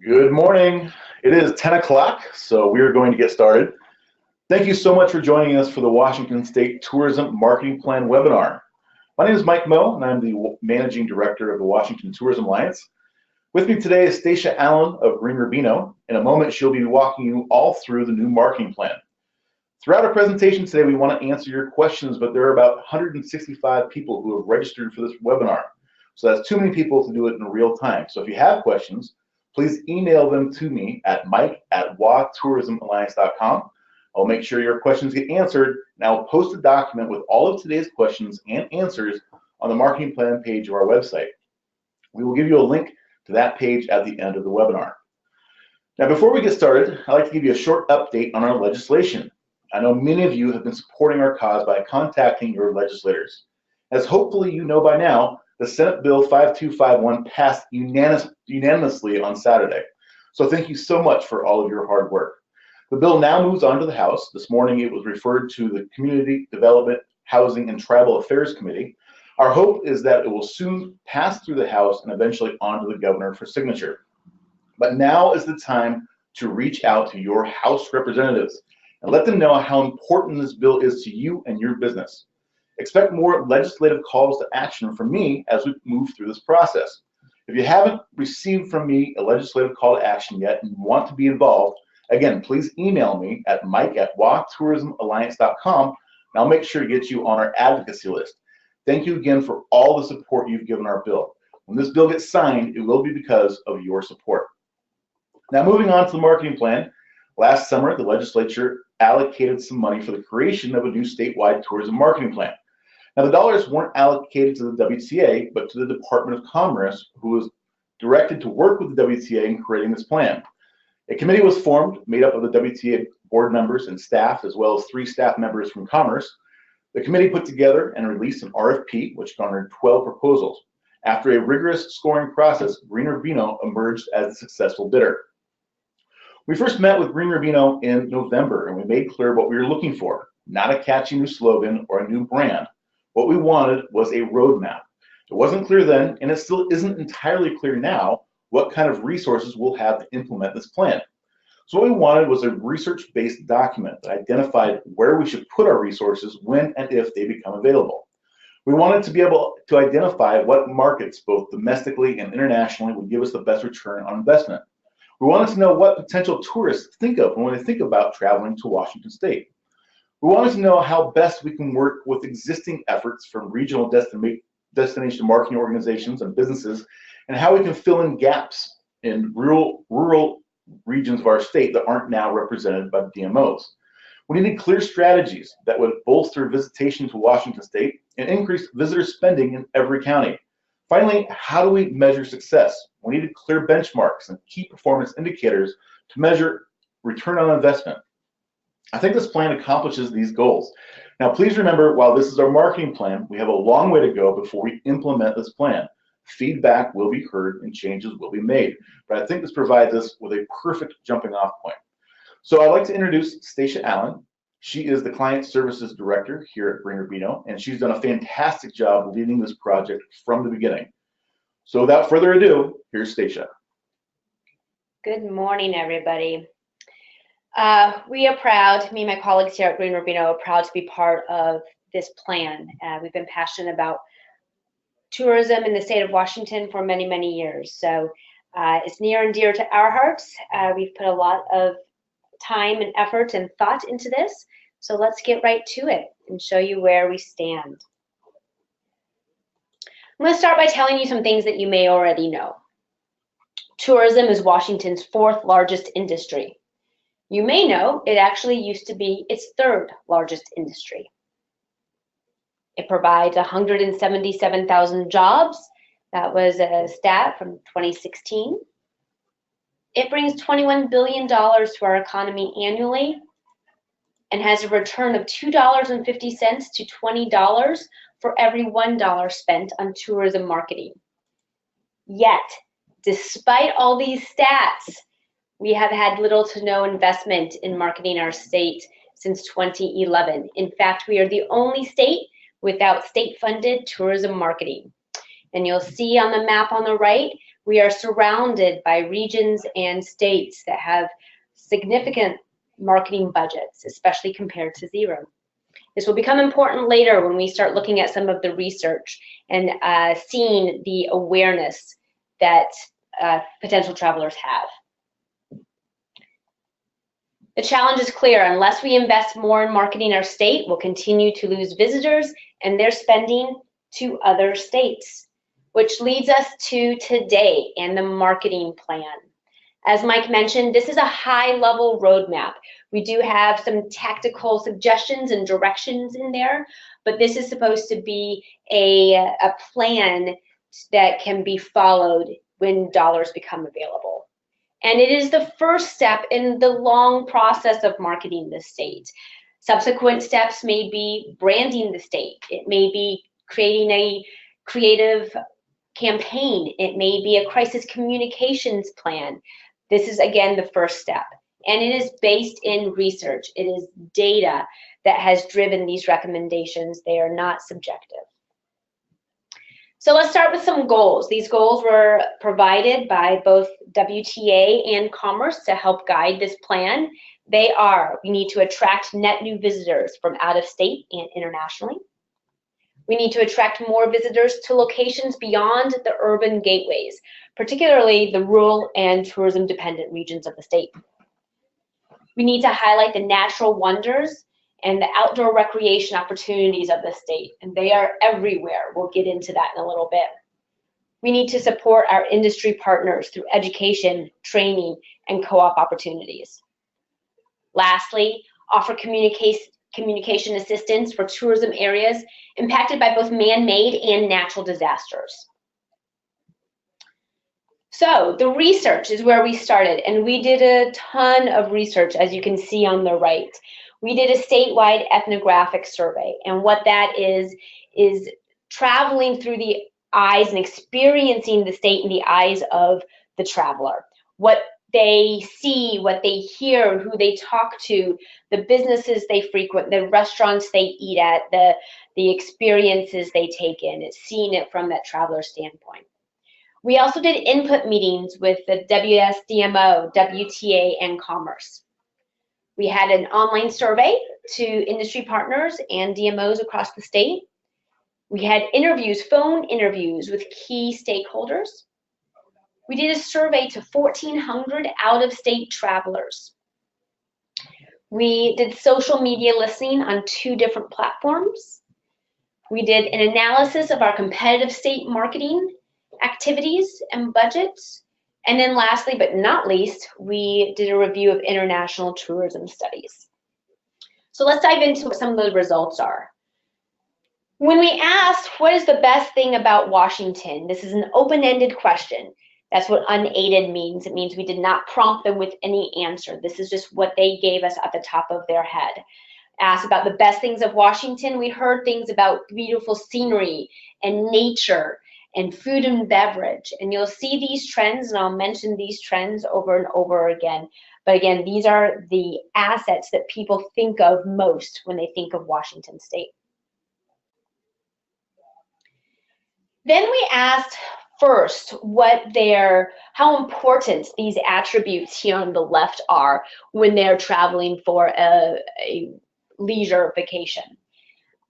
Good morning. It is 10 o'clock, so we are going to get started. Thank you so much for joining us for the Washington State Tourism Marketing Plan webinar. My name is Mike Moe, and I'm the Managing Director of the Washington Tourism Alliance. With me today is Stacia Allen of GreenRubino. In a moment, she'll be walking you all through the new marketing plan. Throughout our presentation today, we want to answer your questions, but there are about 165 people who have registered for this webinar. So that's too many people to do it in real time. So if you have questions, please email them to me at mike@watourismalliance.com. I'll make sure your questions get answered, and I'll post a document with all of today's questions and answers on the marketing plan page of our website. We will give you a link to that page at the end of the webinar. Now, before we get started, I'd like to give you a short update on our legislation. I know many of you have been supporting our cause by contacting your legislators. As hopefully you know by now, the Senate Bill 5251 passed unanimously on Saturday. So thank you so much for all of your hard work. The bill now moves on to the House. This morning it was referred to the Community Development, Housing, and Tribal Affairs Committee. Our hope is that it will soon pass through the House and eventually on to the governor for signature. But now is the time to reach out to your House representatives and let them know how important this bill is to you and your business. Expect more legislative calls to action from me as we move through this process. If you haven't received from me a legislative call to action yet and want to be involved, again, please email me at mike@watourismalliance.com, and I'll make sure to get you on our advocacy list. Thank you again for all the support you've given our bill. When this bill gets signed, it will be because of your support. Now, moving on to the marketing plan. Last summer, the legislature allocated some money for the creation of a new statewide tourism marketing plan. Now, the dollars weren't allocated to the WTA, but to the Department of Commerce, who was directed to work with the WTA in creating this plan. A committee was formed, made up of the WTA board members and staff, as well as 3 staff members from Commerce. The committee put together and released an RFP, which garnered 12 proposals. After a rigorous scoring process, GreenRubino emerged as the successful bidder. We first met with GreenRubino in November, and we made clear what we were looking for: not a catchy new slogan or a new brand. What we wanted was a roadmap. It wasn't clear then, and it still isn't entirely clear now, what kind of resources we'll have to implement this plan. So what we wanted was a research-based document that identified where we should put our resources when and if they become available. We wanted to be able to identify what markets, both domestically and internationally, would give us the best return on investment. We wanted to know what potential tourists think of when they think about traveling to Washington State. We wanted to know how best we can work with existing efforts from regional destination marketing organizations and businesses, and how we can fill in gaps in rural regions of our state that aren't now represented by the DMOs. We needed clear strategies that would bolster visitation to Washington State and increase visitor spending in every county. Finally, how do we measure success? We needed clear benchmarks and key performance indicators to measure return on investment. I think this plan accomplishes these goals. Now, please remember, while this is our marketing plan, we have a long way to go before we implement this plan. Feedback will be heard and changes will be made, but I think this provides us with a perfect jumping off point. So I'd like to introduce Stacia Allen. She is the Client Services Director here at GreenRubino, and she's done a fantastic job leading this project from the beginning. So without further ado, here's Stacia. Good morning, everybody. We are proud, me and my colleagues here at GreenRubino are proud to be part of this plan. We've been passionate about tourism in the state of Washington for many, many years. So it's near and dear to our hearts. We've put a lot of time and effort and thought into this. So let's get right to it and show you where we stand. I'm going to start by telling you some things that you may already know. Tourism is Washington's 4th largest industry. You may know it actually used to be its 3rd largest industry. It provides 177,000 jobs. That was a stat from 2016. It brings $21 billion to our economy annually and has a return of $2.50 to $20 for every $1 spent on tourism marketing. Yet, despite all these stats, we have had little to no investment in marketing our state since 2011. In fact, we are the only state without state-funded tourism marketing. And you'll see on the map on the right, We are surrounded by regions and states that have significant marketing budgets, especially compared to zero. This will become important later when we start looking at some of the research and seeing the awareness that potential travelers have. The challenge is clear. Unless we invest more in marketing our state, we'll continue to lose visitors and their spending to other states, which leads us to today and the marketing plan. As Mike mentioned, this is a high-level roadmap. We do have some tactical suggestions and directions in there, but this is supposed to be a plan that can be followed when dollars become available. And it is the first step in the long process of marketing the state. Subsequent steps may be branding the state. It may be creating a creative campaign. It may be a crisis communications plan. This is, again, the first step. And it is based in research. It is data that has driven these recommendations. They are not subjective. So let's start with some goals. These goals were provided by both WTA and Commerce to help guide this plan. They are: we need to attract net new visitors from out of state and internationally. We need to attract more visitors to locations beyond the urban gateways, particularly the rural and tourism-dependent regions of the state. We need to highlight the natural wonders and the outdoor recreation opportunities of the state, and they are everywhere. We'll get into that in a little bit. We need to support our industry partners through education, training, and co-op opportunities. Lastly, offer communication assistance for tourism areas impacted by both man-made and natural disasters. So the research is where we started, and we did a ton of research, as you can see on the right. We did a statewide ethnographic survey, and what that is traveling through the eyes and experiencing the state in the eyes of the traveler. What they see, what they hear, who they talk to, the businesses they frequent, the restaurants they eat at, the experiences they take in. It's seeing it from that traveler standpoint. We also did input meetings with the WSDMO, WTA, and Commerce. We had an online survey to industry partners and DMOs across the state. We had interviews, phone interviews with key stakeholders. We did a survey to 1,400 out-of-state travelers. We did social media listening on 2 different platforms. We did an analysis of our competitive state marketing activities and budgets. And then lastly, but not least, we did a review of international tourism studies. So let's dive into what some of the results are. When we asked, what is the best thing about Washington? This is an open-ended question. That's what unaided means. It means we did not prompt them with any answer. This is just what they gave us at the top of their head. Asked about the best things of Washington, we heard things about beautiful scenery and nature and food and beverage. And you'll see these trends, and I'll mention these trends over and over again. But again, these are the assets that people think of most when they think of Washington State. Then we asked first how important these attributes here on the left are when they're traveling for a leisure vacation.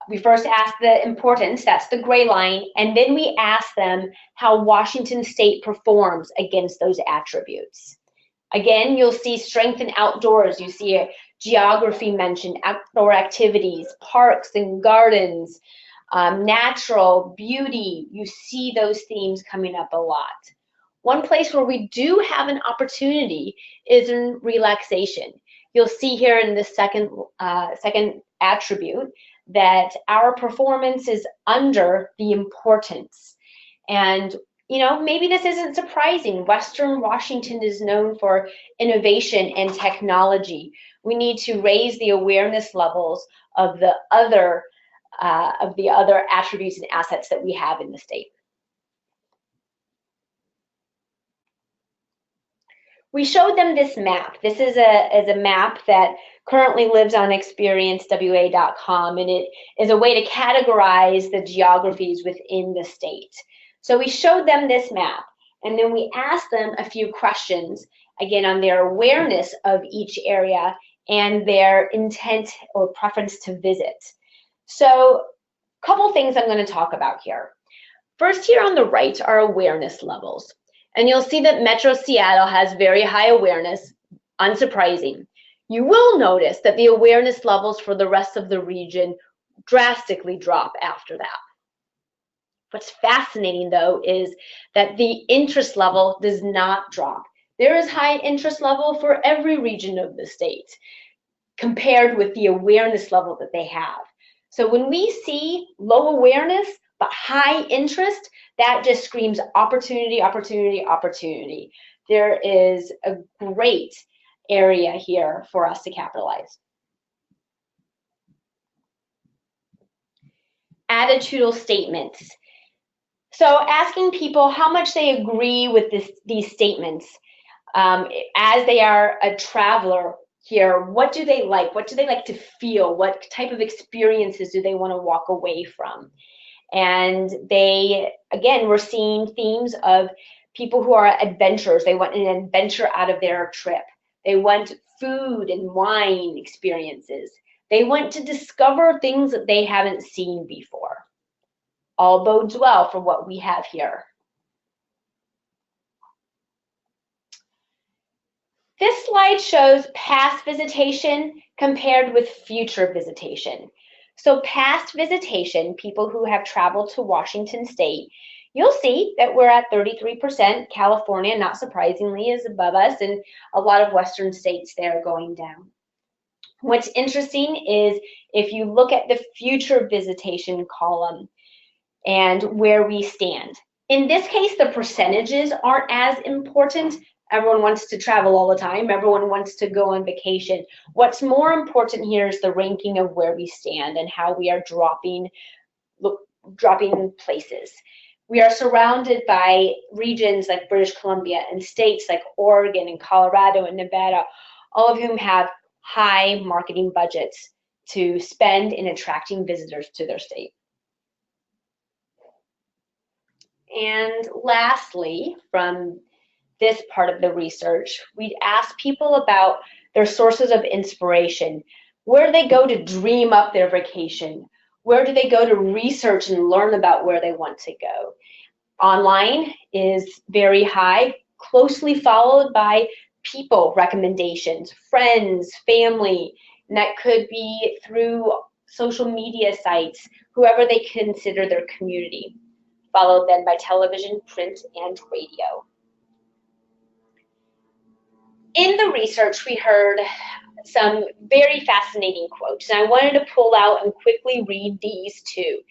We first asked the importance, that's the gray line, and then we asked them how Washington State performs against those attributes. Again, you'll see strength in outdoors. You see a geography mentioned, outdoor activities, parks and gardens, natural beauty. You see those themes coming up a lot. One place where we do have an opportunity is in relaxation. You'll see here in the second attribute that our performance is under the importance. And you know, maybe this isn't surprising. Western Washington is known for innovation and technology. We need to raise the awareness levels of the other attributes and assets that we have in the state. We showed them this map. This is a map that currently lives on experiencewa.com, and it is a way to categorize the geographies within the state. So we showed them this map, And then we ask them a few questions, again, on their awareness of each area and their intent or preference to visit. So a couple things I'm going to talk about here. First, here on the right are awareness levels. And you'll see that Metro Seattle has very high awareness, unsurprising. You will notice that the awareness levels for the rest of the region drastically drop after that. What's fascinating, though, is that the interest level does not drop. There is high interest level for every region of the state compared with the awareness level that they have. So when we see low awareness but high interest, that just screams opportunity, opportunity, opportunity. There is a great area here for us to capitalize. Attitudinal statements. So asking people how much they agree with these statements as they are a traveler here. What do they like? What do they like to feel? What type of experiences do they want to walk away from? And they, again, we're seeing themes of people who are adventurers. They want an adventure out of their trip. They want food and wine experiences. They want to discover things that they haven't seen before. All bodes well for what we have here. This slide shows past visitation compared with future visitation. So past visitation, people who have traveled to Washington State, you'll see that we're at 33%. California, not surprisingly, is above us, and a lot of Western states there going down. What's interesting is if you look at the future visitation column and where we stand. In this case, the percentages aren't as important. Everyone wants to travel all the time. Everyone wants to go on vacation. What's more important here is the ranking of where we stand and how we are dropping places. We are surrounded by regions like British Columbia and states like Oregon and Colorado and Nevada, all of whom have high marketing budgets to spend in attracting visitors to their state. And lastly, from this part of the research, we'd ask people about their sources of inspiration. Where do they go to dream up their vacation? Where do they go to research and learn about where they want to go? Online is very high, closely followed by people recommendations, friends, family, and that could be through social media sites, whoever they consider their community, followed then by television, print, and radio. In the research, we heard some very fascinating quotes, and I wanted to pull out and quickly read these two.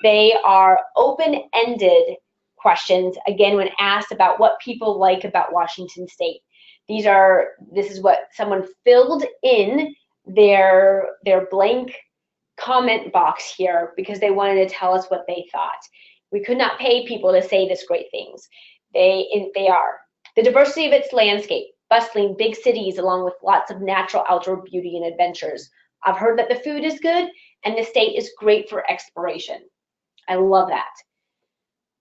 They are open-ended questions, again, when asked about what people like about Washington State. This is what someone filled in their blank comment box here because they wanted to tell us what they thought. We could not pay people to say this great things. They are the diversity of its landscape, bustling big cities along with lots of natural outdoor beauty and adventures. I've heard that the food is good and the state is great for exploration. I love that.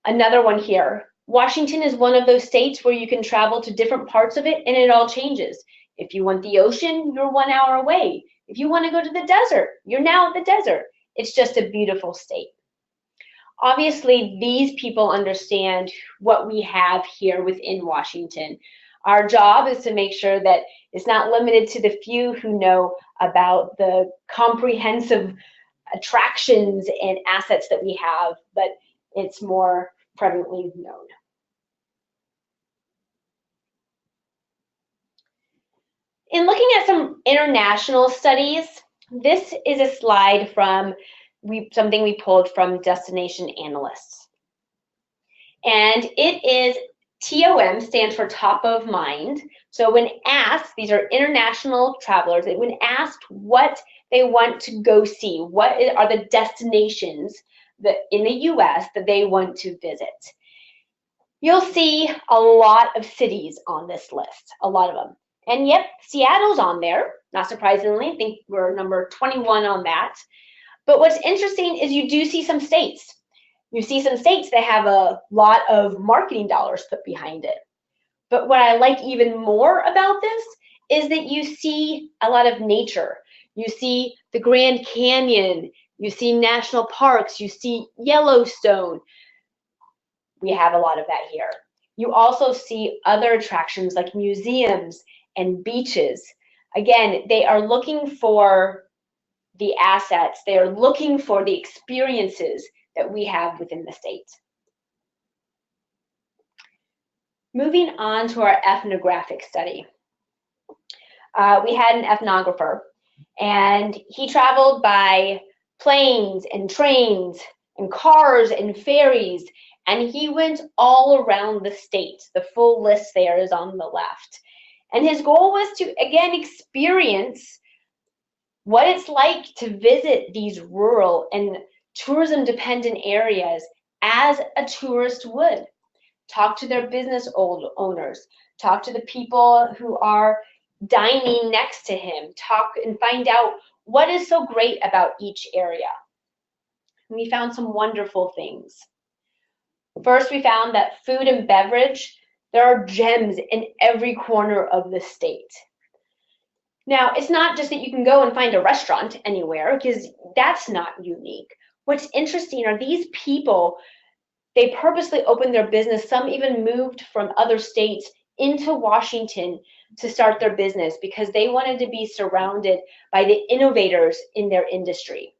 Another one here. Washington is one of those states where you can travel to different parts of it and it all changes. If you want the ocean, you're 1 hour away. If you want to go to the desert, you're now at the desert. It's just a beautiful state. Obviously, these people understand what we have here within Washington. Our job is to make sure that it's not limited to the few who know about the comprehensive attractions and assets that we have, but it's more prevalently known. In looking at some international studies, this is a slide from something we pulled from Destination Analysts. And it is TOM, stands for top of mind. So when asked, these are international travelers, when asked what they want to go see, what are the destinations that in the US that they want to visit, you'll see a lot of cities on this list, a lot of them. And yep, Seattle's on there, not surprisingly. I think we're number 21 on that. But what's interesting is you do see some states. You see some states that have a lot of marketing dollars put behind it. But what I like even more about this is that you see a lot of nature. You see the Grand Canyon, you see national parks, you see Yellowstone. We have a lot of that here. You also see other attractions like museums and beaches. Again, they are looking for the assets, they are looking for the experiences that we have within the state. Moving on to our ethnographic study. We had an ethnographer, and he traveled by planes and trains and cars and ferries, and he went all around the state. The full list there is on the left. And his goal was to, again, experience what it's like to visit these rural and tourism-dependent areas as a tourist would. Talk to their business owners, talk to the people who are dining next to him, talk and find out what is so great about each area. We found some wonderful things. First, we found that food and beverage, there are gems in every corner of the state. Now, it's not just that you can go and find a restaurant anywhere, because that's not unique. What's interesting are these people, they purposely opened their business. Some even moved from other states into Washington to start their business because they wanted to be surrounded by the innovators in their industry.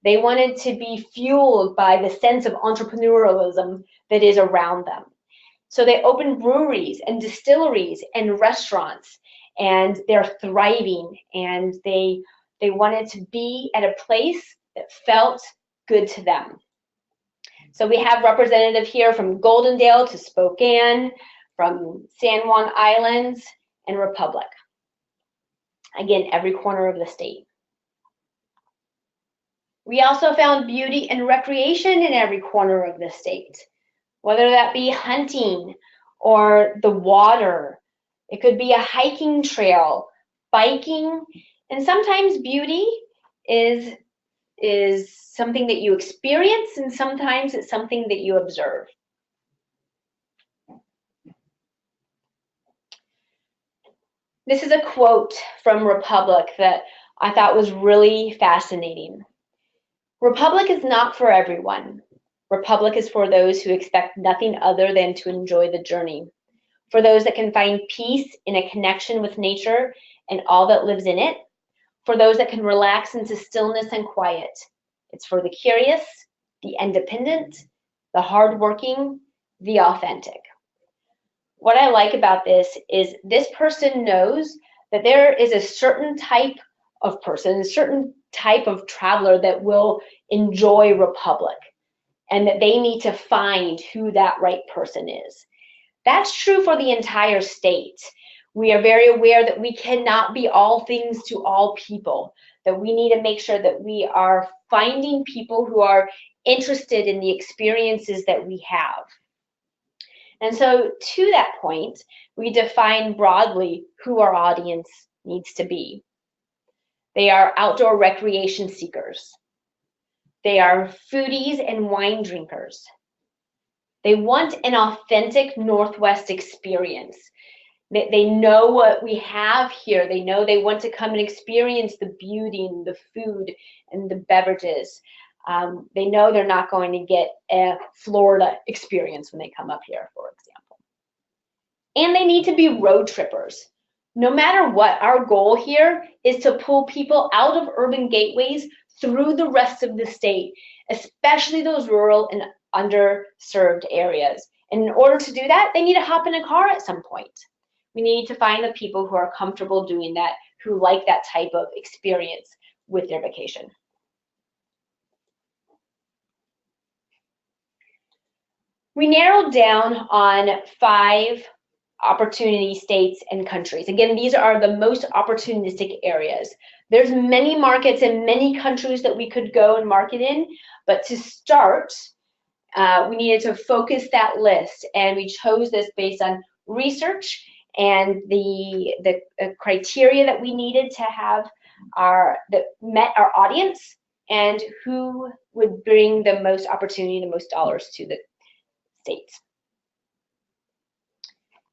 They wanted to be fueled by the sense of entrepreneurialism that is around them. So they opened breweries and distilleries and restaurants, and they're thriving, and they wanted to be at a place that felt good to them. So we have representative here from Goldendale to Spokane, from San Juan Islands and Republic. Again, every corner of the state. We also found beauty and recreation in every corner of the state, whether that be hunting or the water. It could be a hiking trail, biking, and sometimes beauty is something that you experience, and sometimes it's something that you observe. This is a quote from Republic that I thought was really fascinating. Republic is not for everyone. Republic is for those who expect nothing other than to enjoy the journey. For those that can find peace in a connection with nature and all that lives in it. For those that can relax into stillness and quiet. It's for the curious, the independent, the hardworking, the authentic. What I like about this is this person knows that there is a certain type of person, a certain type of traveler that will enjoy Republic, and that they need to find who that right person is. That's true for the entire state. We are very aware that we cannot be all things to all people, that we need to make sure that we are finding people who are interested in the experiences that we have. And so to that point, we define broadly who our audience needs to be. They are outdoor recreation seekers. They are foodies and wine drinkers. They want an authentic Northwest experience. They know what we have here. They know they want to come and experience the beauty and the food and the beverages. They know they're not going to get a Florida experience when they come up here, for example. And they need to be road trippers. No matter what, our goal here is to pull people out of urban gateways through the rest of the state, especially those rural and underserved areas. And in order to do that, they need to hop in a car at some point. We need to find the people who are comfortable doing that, who like that type of experience with their vacation. We narrowed down on 5 opportunity states and countries. Again, these are the most opportunistic areas. There's many markets and many countries that we could go and market in, but to start, we needed to focus that list, and we chose this based on research and the criteria that we needed to have that met our audience and who would bring the most opportunity, the most dollars to the states.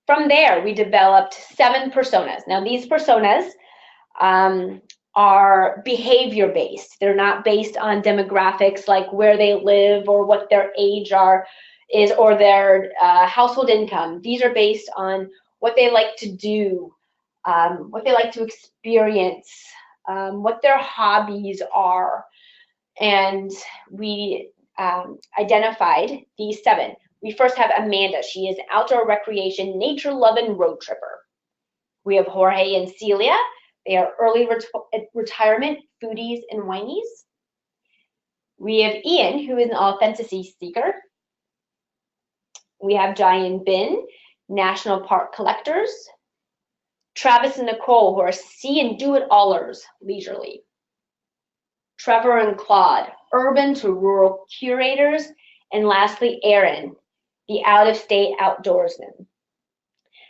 From there, we developed 7 personas. Now, these personas are behavior-based. They're not based on demographics like where they live or what their age is or their household income. These are based on what they like to do, what they like to experience, what their hobbies are. And we identified these 7. We first have Amanda. She is an outdoor recreation, nature-loving road tripper. We have Jorge and Celia. They are early retirement foodies and whinies. We have Ian, who is an authenticity seeker. We have Jai and Bin, national park collectors. Travis and Nicole, who are see and do-it-allers leisurely. Trevor and Claude, urban to rural curators. And lastly, Aaron, the out-of-state outdoorsman.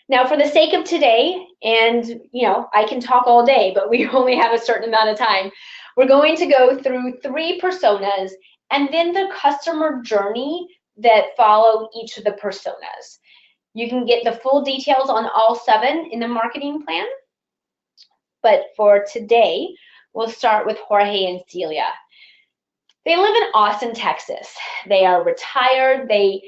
Now, for the sake of today, and I can talk all day, but we only have a certain amount of time, we're going to go through 3 personas and then the customer journey that follow each of the personas. You can get the full details on all 7 in the marketing plan, but for today, we'll start with Jorge and Celia. They live in Austin, Texas. They are retired. They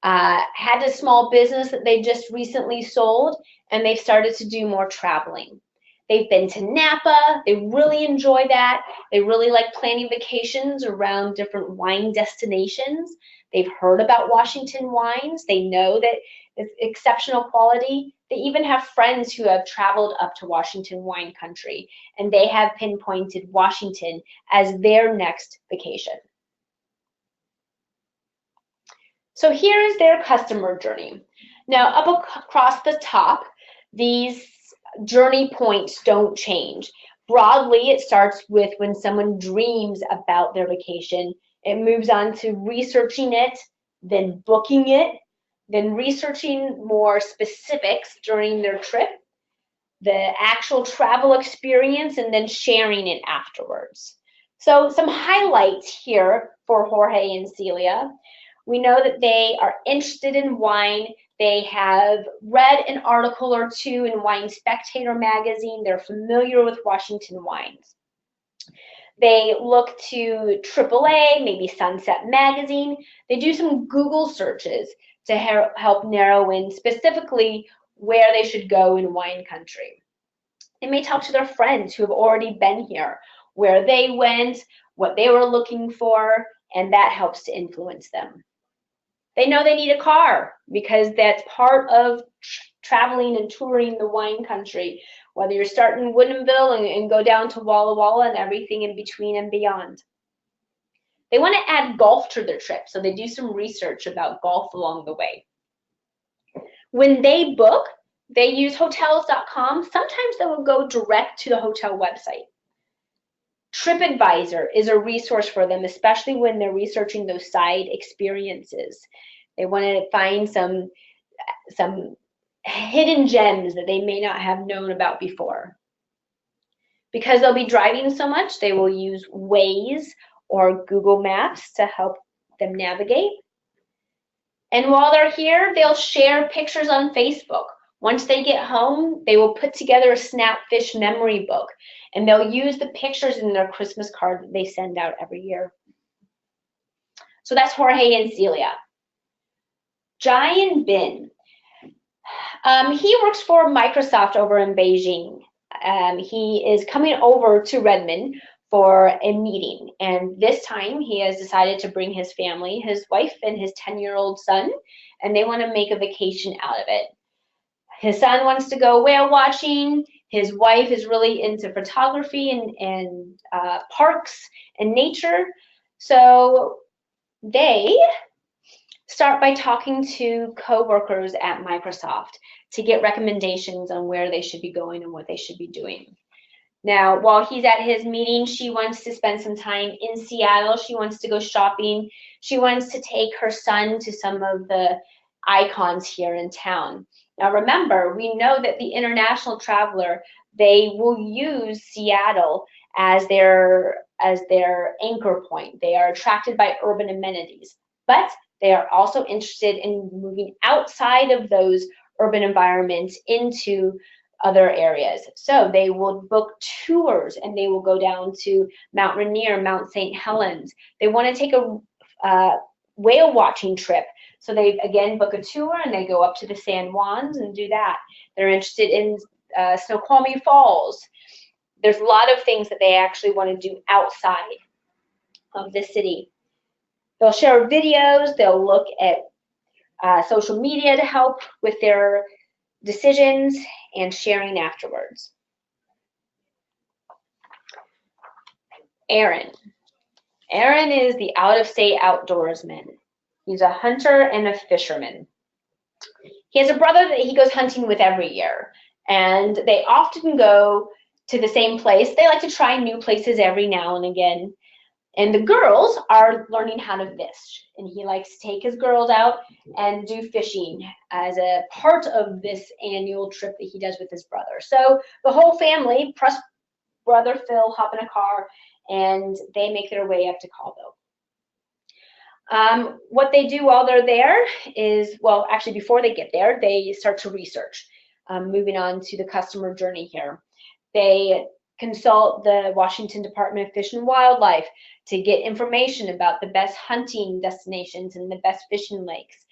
had a small business that they just recently sold, and they've started to do more traveling. They've been to Napa. They really enjoy that. They really like planning vacations around different wine destinations. They've heard about Washington wines. They know that it's exceptional quality. They even have friends who have traveled up to Washington wine country, and they have pinpointed Washington as their next vacation. So here is their customer journey. Now, up across the top, these journey points don't change. Broadly, it starts with when someone dreams about their vacation. It moves on to researching it, then booking it, then researching more specifics during their trip, the actual travel experience, and then sharing it afterwards. So some highlights here for Jorge and Celia. We know that they are interested in wine. They have read an article or 2 in Wine Spectator magazine. They're familiar with Washington wines. They look to AAA, maybe Sunset Magazine. They do some Google searches to help narrow in specifically where they should go in wine country. They may talk to their friends who have already been here, where they went, what they were looking for, and that helps to influence them. They know they need a car because that's part of traveling and touring the wine country, whether you're starting in Woodinville and go down to Walla Walla and everything in between and beyond. They want to add golf to their trip, so they do some research about golf along the way. When they book, they use hotels.com. Sometimes they will go direct to the hotel website. TripAdvisor is a resource for them, especially when they're researching those side experiences. They want to find some hidden gems that they may not have known about before. Because they'll be driving so much, they will use Waze or Google Maps to help them navigate. And while they're here, they'll share pictures on Facebook. Once they get home, they will put together a Snapfish memory book, and they'll use the pictures in their Christmas card that they send out every year. So that's Jorge and Celia. Jai and Bin. He works for Microsoft over in Beijing. He is coming over to Redmond for a meeting, and this time he has decided to bring his family, his wife and his 10-year-old son, and they want to make a vacation out of it. His son wants to go whale watching. His wife is really into photography and parks and nature. So they start by talking to coworkers at Microsoft to get recommendations on where they should be going and what they should be doing. Now, while he's at his meeting, she wants to spend some time in Seattle. She wants to go shopping. She wants to take her son to some of the icons here in town. Now, remember, we know that the international traveler, they will use Seattle as their as their anchor point. They are attracted by urban amenities, but they are also interested in moving outside of those urban environments into other areas. So they will book tours and they will go down to Mount Rainier, Mount St. Helens. They want to take a whale watching trip. So they, again, book a tour and they go up to the San Juans and do that. They're interested in Snoqualmie Falls. There's a lot of things that they actually want to do outside of the city. They'll share videos. They'll look at social media to help with their decisions and sharing afterwards. Aaron. Aaron is the out-of-state outdoorsman. He's a hunter and a fisherman. He has a brother that he goes hunting with every year, and they often go to the same place. They like to try new places every now and again. And the girls are learning how to fish, and he likes to take his girls out and do fishing as a part of this annual trip that he does with his brother. So the whole family, plus brother Phil, hop in a car, and they make their way up to Colville. What they do while they're there is, well, actually before they get there, they start to research. Moving on to the customer journey here. They consult the Washington Department of Fish and Wildlife to get information about the best hunting destinations and the best fishing lakes.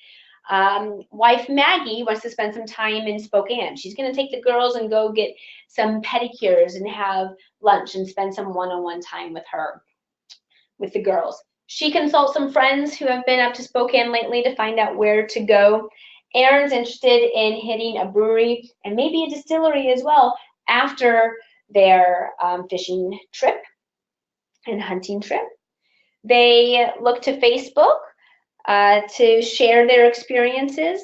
Wife Maggie wants to spend some time in Spokane. She's going to take the girls and go get some pedicures and have lunch and spend some one-on-one time with the girls. She consults some friends who have been up to Spokane lately to find out where to go. Aaron's interested in hitting a brewery and maybe a distillery as well after their fishing trip and hunting trip. They look to Facebook to share their experiences,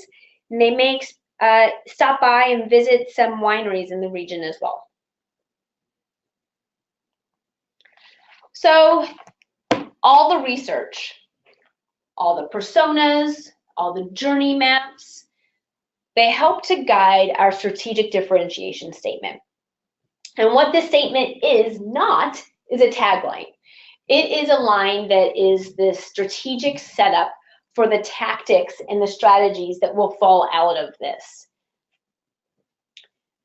and they may stop by and visit some wineries in the region as well. So all the research, all the personas, all the journey maps, they help to guide our strategic differentiation statement. And what this statement is not is a tagline. It is a line that is the strategic setup for the tactics and the strategies that will fall out of this.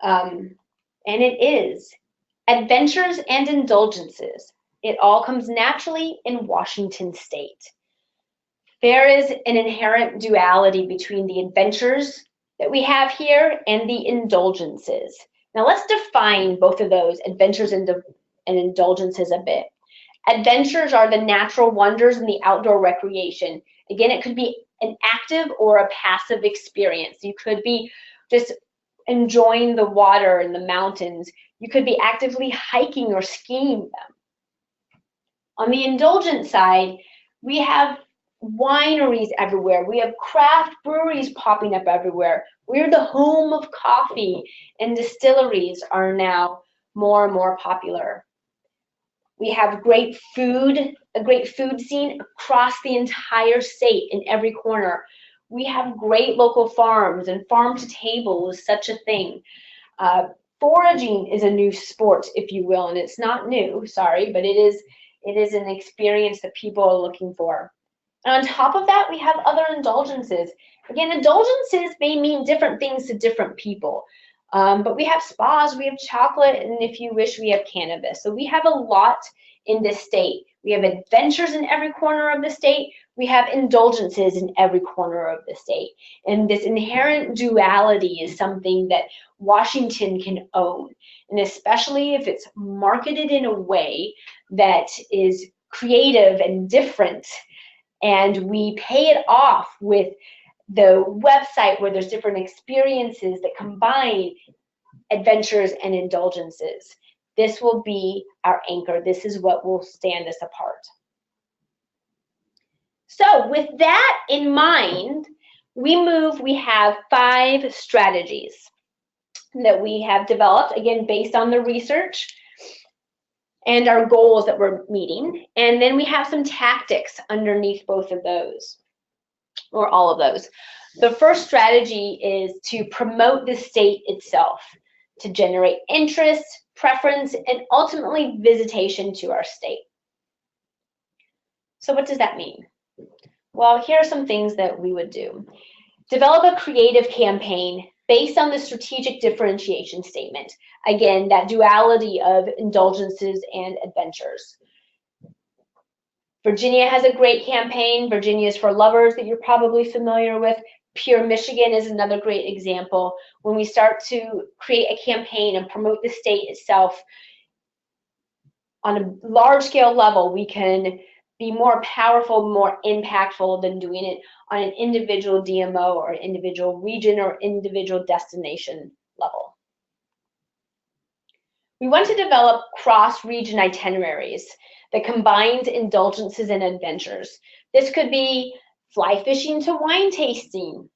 And it is adventures and indulgences. It all comes naturally in Washington State. There is an inherent duality between the adventures that we have here and the indulgences. Now let's define both of those, adventures and indulgences, a bit. Adventures are the natural wonders and the outdoor recreation. Again, it could be an active or a passive experience. You could be just enjoying the water and the mountains. You could be actively hiking or skiing them. On the indulgent side, we have wineries everywhere. We have craft breweries popping up everywhere. We're the home of coffee, and distilleries are now more and more popular. We have great food, a great food scene across the entire state in every corner. We have great local farms, and farm to table is such a thing. Foraging is a new sport, if you will, and it's not new, sorry, but it is an experience that people are looking for. And on top of that, we have other indulgences. Again, indulgences may mean different things to different people. But we have spas, we have chocolate, and if you wish, we have cannabis. So we have a lot in this state. We have adventures in every corner of the state. We have indulgences in every corner of the state. And this inherent duality is something that Washington can own. And especially if it's marketed in a way that is creative and different, and we pay it off with the website where there's different experiences that combine adventures and indulgences. This will be our anchor. This is what will stand us apart. So with that in mind, we have 5 strategies that we have developed, again, based on the research and our goals that we're meeting. And then we have some tactics underneath both of those, or all of those. The first strategy is to promote the state itself, to generate interest, preference, and ultimately visitation to our state. So what does that mean? Well, here are some things that we would do. Develop a creative campaign based on the strategic differentiation statement. Again, that duality of indulgences and adventures. Virginia has a great campaign, Virginia is for Lovers, that you're probably familiar with. Pure Michigan is another great example. When we start to create a campaign and promote the state itself on a large scale level, we can be more powerful, more impactful than doing it on an individual DMO or individual region or individual destination level. We want to develop cross-region itineraries that combines indulgences and adventures. This could be fly fishing to wine tasting,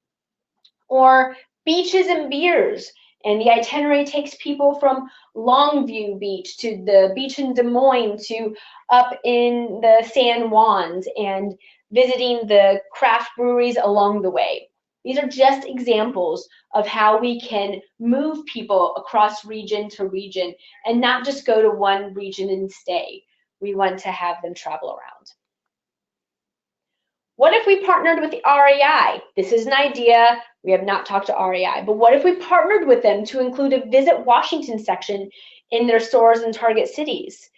or beaches and beers. And the itinerary takes people from Longview Beach to the beach in Des Moines to up in the San Juans and visiting the craft breweries along the way. These are just examples of how we can move people across region to region and not just go to one region and stay. We want to have them travel around. What if we partnered with the REI? This is an idea. We have not talked to REI, but what if we partnered with them to include a Visit Washington section in their stores in target cities?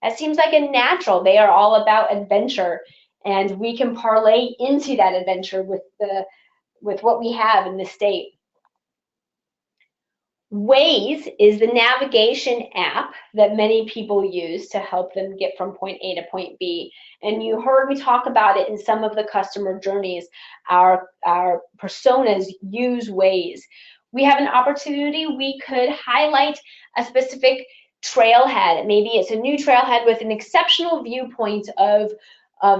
That seems like a natural. They are all about adventure, and we can parlay into that adventure with what we have in the state. Waze is the navigation app that many people use to help them get from point A to point B. And you heard me talk about it in some of the customer journeys. Our personas use Waze. We have an opportunity. We could highlight a specific trailhead. Maybe it's a new trailhead with an exceptional viewpoint of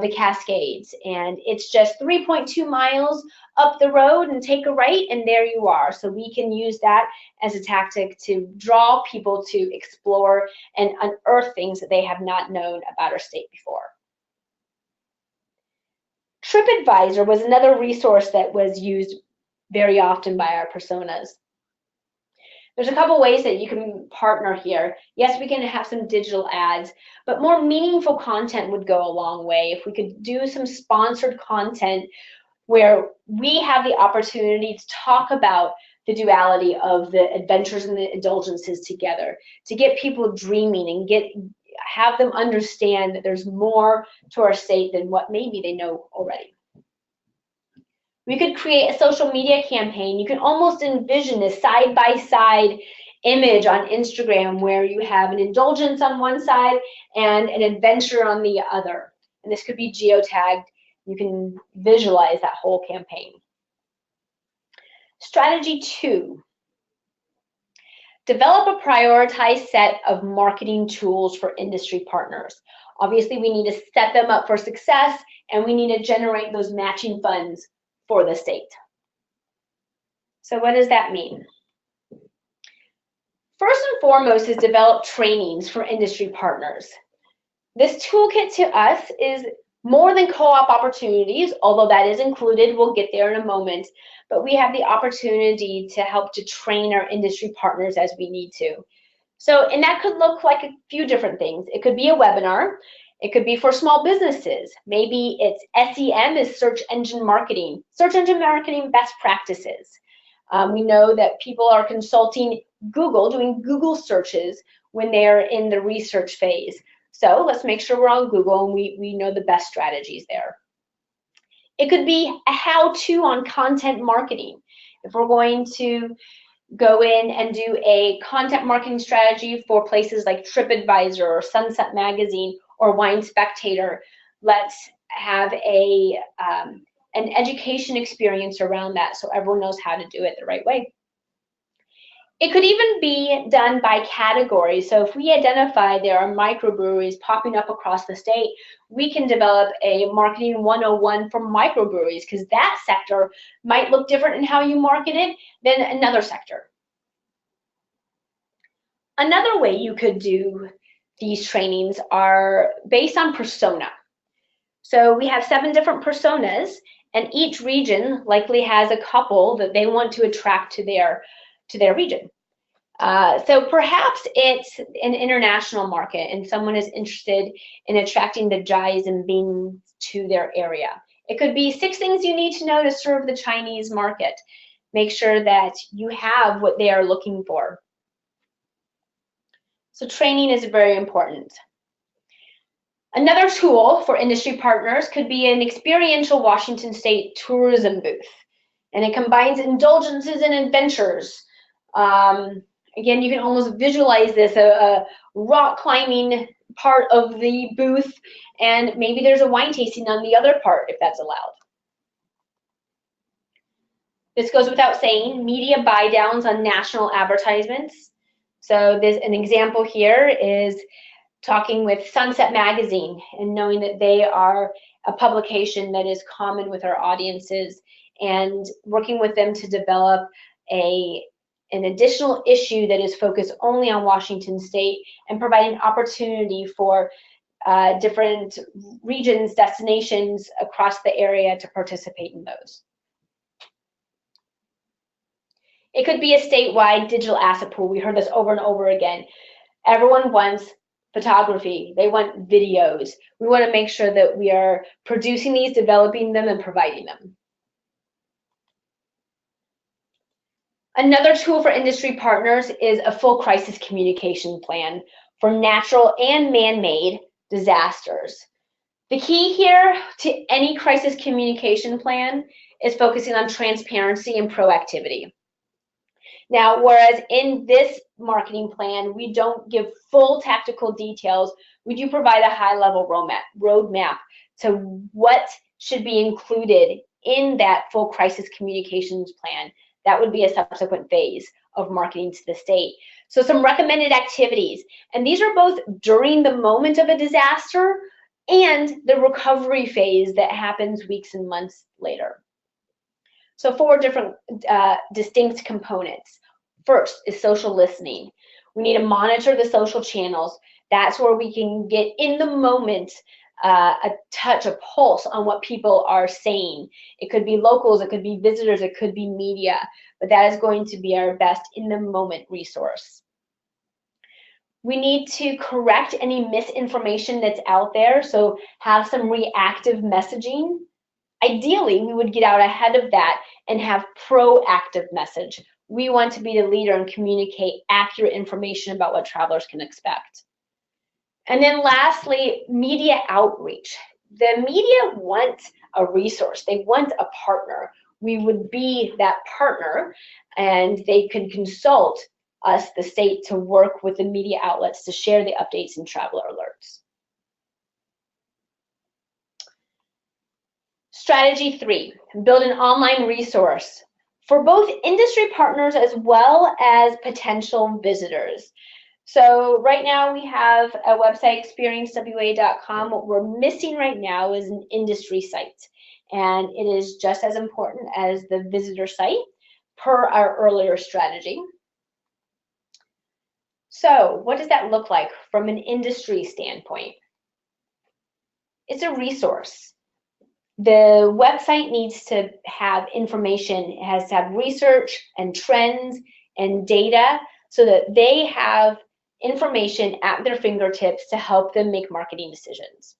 the Cascades, and it's just 3.2 miles up the road, and take a right and there you are. So we can use that as a tactic to draw people to explore and unearth things that they have not known about our state before. TripAdvisor was another resource that was used very often by our personas. There's a couple ways that you can partner here. Yes, we can have some digital ads, but more meaningful content would go a long way. If we could do some sponsored content where we have the opportunity to talk about the duality of the adventures and the indulgences together, to get people dreaming and have them understand that there's more to our state than what maybe they know already. We could create a social media campaign. You can almost envision this side-by-side image on Instagram where you have an indulgence on one side and an adventure on the other. And this could be geotagged. You can visualize that whole campaign. Strategy 2. Develop a prioritized set of marketing tools for industry partners. Obviously, we need to set them up for success, and we need to generate those matching funds for the state. So what does that mean? First and foremost is develop trainings for industry partners. This toolkit to us is more than co-op opportunities, although that is included. We'll get there in a moment. But we have the opportunity to help to train our industry partners as we need to. So, and that could look like a few different things. It could be a webinar. It could be for small businesses. Maybe it's SEM is search engine marketing best practices. We know that people are consulting Google, doing Google searches when they're in the research phase. So let's make sure we're on Google and we know the best strategies there. It could be a how-to on content marketing. If we're going to go in and do a content marketing strategy for places like TripAdvisor or Sunset Magazine or Wine Spectator, let's have an education experience around that so everyone knows how to do it the right way. It could even be done by category. So if we identify there are microbreweries popping up across the state, we can develop a marketing 101 for microbreweries, because that sector might look different in how you market it than another sector. Another way you could do these trainings are based on persona. So we have 7 different personas, and each region likely has a couple that they want to attract to their region. So perhaps it's an international market and someone is interested in attracting the Jais and beans to their area. It could be 6 things you need to know to serve the Chinese market. Make sure that you have what they are looking for. So training is very important. Another tool for industry partners could be an experiential Washington State tourism booth. And it combines indulgences and adventures. Again, you can almost visualize this, a rock climbing part of the booth, and maybe there's a wine tasting on the other part if that's allowed. This goes without saying, media buy downs on national advertisements. So an example here is talking with Sunset Magazine and knowing that they are a publication that is common with our audiences and working with them to develop an additional issue that is focused only on Washington State and providing opportunity for different regions, destinations across the area to participate in those. It could be a statewide digital asset pool. We heard this over and over again. Everyone wants photography. They want videos. We want to make sure that we are producing these, developing them, and providing them. Another tool for industry partners is a full crisis communication plan for natural and man-made disasters. The key here to any crisis communication plan is focusing on transparency and proactivity. Now, whereas in this marketing plan, we don't give full tactical details, we do provide a high-level roadmap to what should be included in that full crisis communications plan. That would be a subsequent phase of marketing to the state. So some recommended activities, and these are both during the moment of a disaster and the recovery phase that happens weeks and months later. So 4 different distinct components. First is social listening. We need to monitor the social channels. That's where we can get in the moment a touch, a pulse on what people are saying. It could be locals, it could be visitors, it could be media, but that is going to be our best in the moment resource. We need to correct any misinformation that's out there, so have some reactive messaging. Ideally, we would get out ahead of that and have proactive message. We want to be the leader and communicate accurate information about what travelers can expect. And then lastly, media outreach. The media want a resource. They want a partner. We would be that partner, and they could consult us, the state, to work with the media outlets to share the updates and traveler alerts. Strategy 3, build an online resource for both industry partners as well as potential visitors. So right now we have a website, experiencewa.com. What we're missing right now is an industry site, and it is just as important as the visitor site per our earlier strategy. So what does that look like from an industry standpoint? It's a resource. The website needs to have information. It has to have research and trends and data so that they have information at their fingertips to help them make marketing decisions.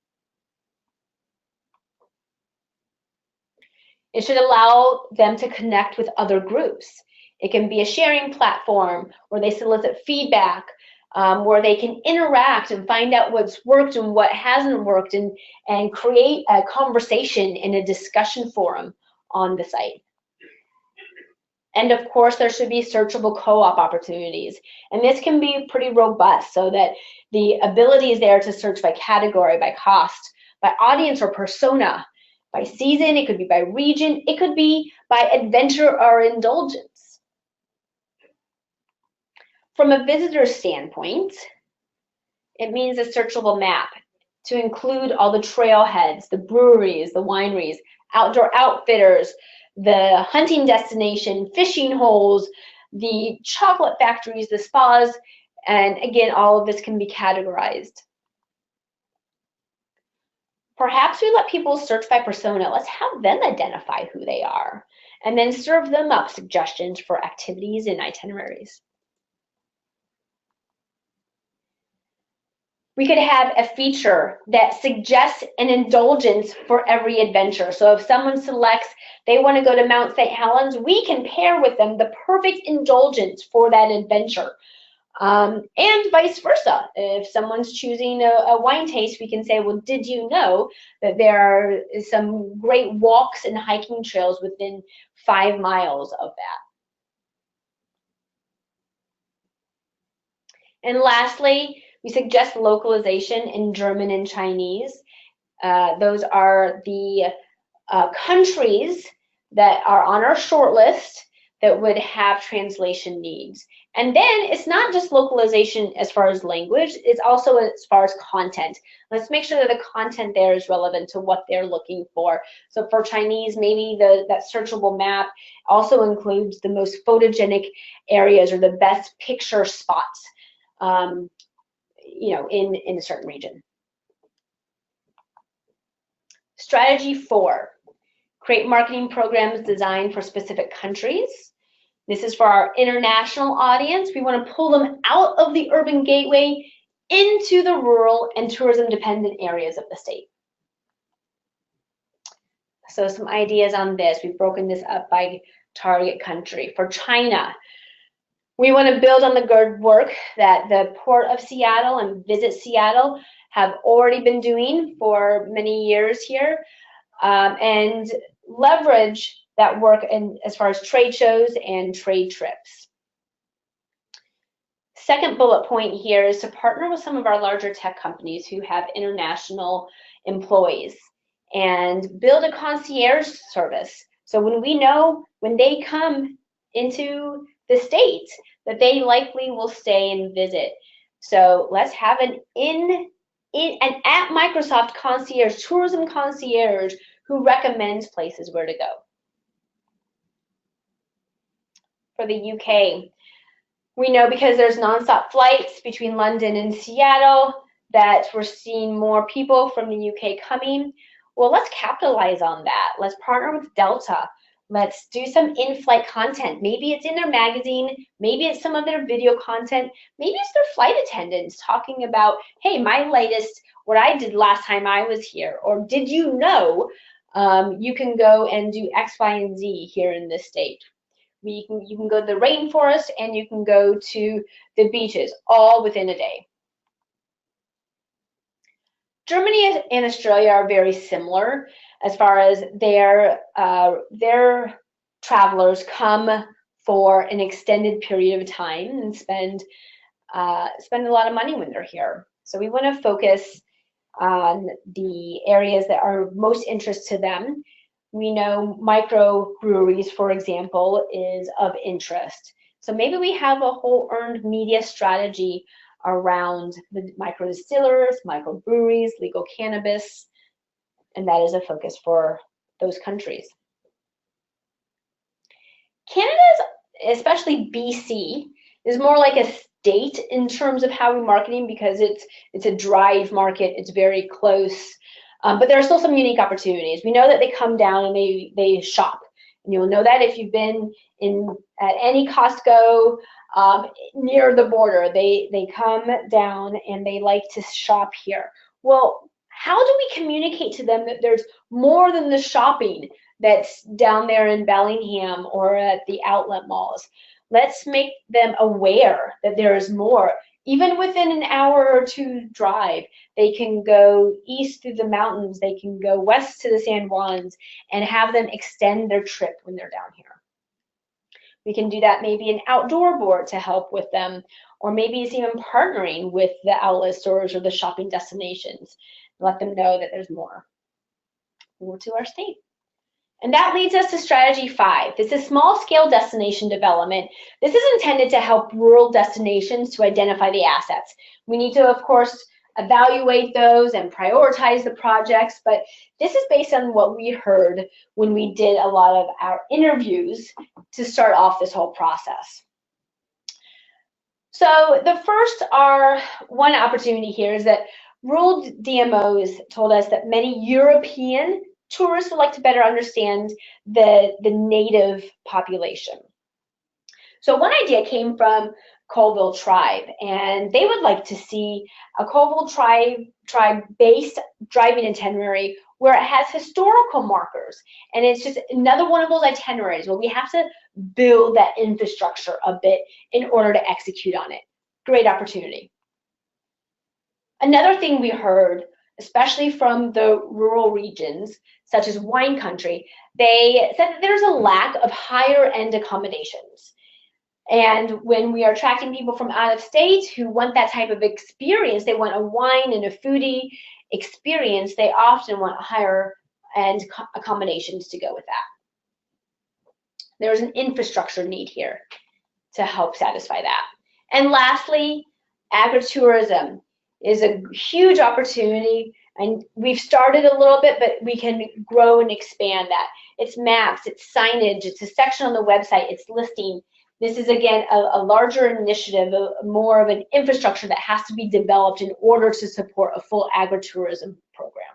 It should allow them to connect with other groups. It can be a sharing platform where they solicit feedback, where they can interact and find out what's worked and what hasn't worked, and create a conversation in a discussion forum on the site. And of course, there should be searchable co-op opportunities. And this can be pretty robust so that the ability is there to search by category, by cost, by audience or persona, by season, it could be by region, it could be by adventure or indulgence. From a visitor standpoint, it means a searchable map to include all the trailheads, the breweries, the wineries, outdoor outfitters, the hunting destination, fishing holes, the chocolate factories, the spas, and again, all of this can be categorized. Perhaps we let people search by persona. Let's have them identify who they are, and then serve them up suggestions for activities and itineraries. We could have a feature that suggests an indulgence for every adventure. So if someone selects they want to go to Mount St. Helens, we can pair with them the perfect indulgence for that adventure. And vice versa. If someone's choosing a wine taste, we can say, well, did you know that there are some great walks and hiking trails within 5 miles of that? And lastly, we suggest localization in German and Chinese. Those are the countries that are on our short list that would have translation needs. And then it's not just localization as far as language, it's also as far as content. Let's make sure that the content there is relevant to what they're looking for. So for Chinese, maybe that searchable map also includes the most photogenic areas or the best picture spots, you know, in a certain region. Strategy 4, create marketing programs designed for specific countries. This is for our international audience. We want to pull them out of the urban gateway into the rural and tourism-dependent areas of the state. So some ideas on this. We've broken this up by target country. For China, we want to build on the good work that the Port of Seattle and Visit Seattle have already been doing for many years here, and leverage that work in as far as trade shows and trade trips. Second bullet point here is to partner with some of our larger tech companies who have international employees and build a concierge service. So when we know when they come into the state that they likely will stay and visit. So let's have an at Microsoft concierge, tourism concierge, who recommends places where to go. For the UK, we know because there's nonstop flights between London and Seattle that we're seeing more people from the UK coming. Well, let's capitalize on that. Let's partner with Delta. Let's do some in-flight content. Maybe it's in their magazine, maybe it's some of their video content, maybe it's their flight attendants talking about, hey, my latest, what I did last time I was here, or did you know you can go and do X, Y, and Z here in this state. You can go to the rainforest and you can go to the beaches, all within a day. Germany and Australia are very similar as far as their travelers come for an extended period of time and spend a lot of money when they're here. So we want to focus on the areas that are most interest to them. We know microbreweries, for example, is of interest. So maybe we have a whole earned media strategy around the micro distillers, microbreweries, legal cannabis, and that is a focus for those countries. Canada's, especially BC, is more like a state in terms of how we're marketing because it's a drive market, it's very close. But there are still some unique opportunities. We know that they come down and they shop. And you'll know that if you've been at any Costco near the border, they come down and they like to shop here. Well, how do we communicate to them that there's more than the shopping that's down there in Bellingham or at the outlet malls? Let's make them aware that there is more. Even within an hour or two drive, they can go east through the mountains, they can go west to the San Juans and have them extend their trip when they're down here. We can do that maybe an outdoor board to help with them, or maybe it's even partnering with the outlet stores or the shopping destinations. Let them know that there's more to our state. And that leads us to strategy 5. This is small scale destination development. This is intended to help rural destinations to identify the assets. We need to, of course, evaluate those and prioritize the projects, but this is based on what we heard when we did a lot of our interviews to start off this whole process. So the first one opportunity here is that rural DMOs told us that many European tourists would like to better understand the native population. So one idea came from Colville tribe, and they would like to see a Colville tribe-based driving itinerary where it has historical markers, and it's just another one of those itineraries where we have to build that infrastructure a bit in order to execute on it. Great opportunity. Another thing we heard, especially from the rural regions, such as wine country, they said that there's a lack of higher end accommodations. And when we are attracting people from out of state who want that type of experience, they want a wine and a foodie experience, they often want higher end accommodations to go with that. There's an infrastructure need here to help satisfy that. And lastly, agritourism is a huge opportunity, and we've started a little bit, but we can grow and expand that. It's maps, it's signage, it's a section on the website, it's listing. This is, again, a larger initiative, more of an infrastructure that has to be developed in order to support a full agritourism program.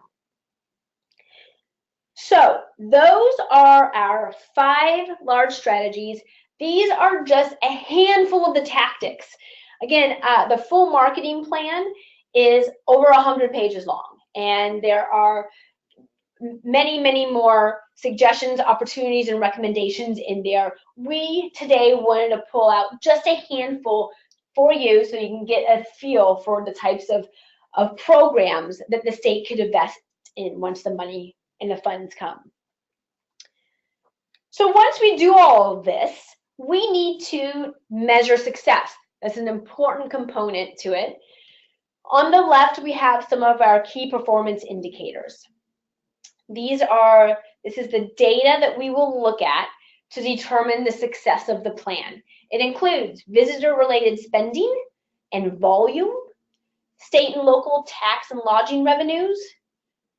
So those are our 5 large strategies. These are just a handful of the tactics. Again, the full marketing plan is over 100 pages long, and there are many, many more suggestions, opportunities, and recommendations in there. We today wanted to pull out just a handful for you so you can get a feel for the types of programs that the state could invest in once the money and the funds come. So once we do all of this, we need to measure success. That's an important component to it. On the left, we have some of our key performance indicators. This is the data that we will look at to determine the success of the plan. It includes visitor-related spending and volume, state and local tax and lodging revenues,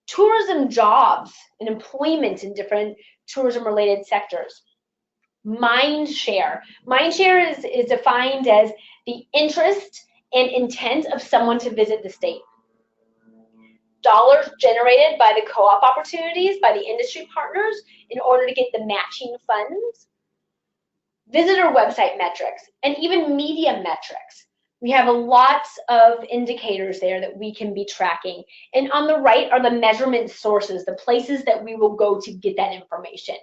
tourism jobs and employment in different tourism-related sectors, mind share. Mind share is defined as the interest and intent of someone to visit the state. Dollars generated by the co-op opportunities, by the industry partners in order to get the matching funds. Visitor website metrics, and even media metrics. We have lots of indicators there that we can be tracking. And on the right are the measurement sources, the places that we will go to get that information.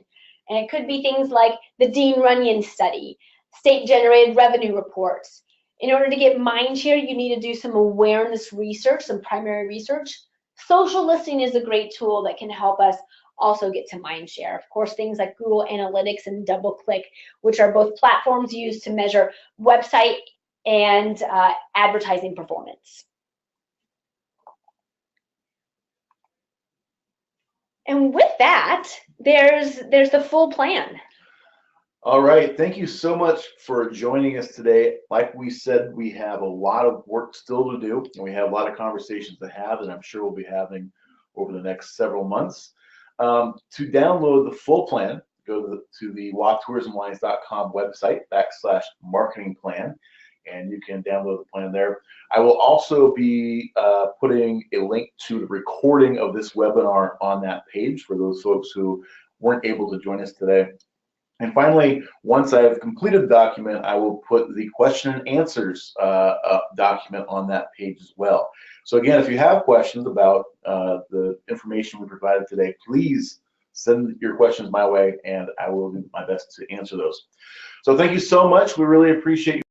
And it could be things like the Dean Runyon study, state-generated revenue reports. In order to get mind share, you need to do some awareness research, some primary research. Social listening is a great tool that can help us also get to mind share. Of course, things like Google Analytics and DoubleClick, which are both platforms used to measure website and advertising performance. And with that, there's the full plan. All right, thank you so much for joining us today. Like we said, we have a lot of work still to do, and we have a lot of conversations to have, and I'm sure we'll be having over the next several months. To download the full plan, go to the WATourismAlliance.com website /marketing plan, and you can download the plan there. I will also be putting a link to the recording of this webinar on that page for those folks who weren't able to join us today. And finally, once I have completed the document, I will put the question and answers document on that page as well. So again, if you have questions about the information we provided today, please send your questions my way, and I will do my best to answer those. So thank you so much. We really appreciate you.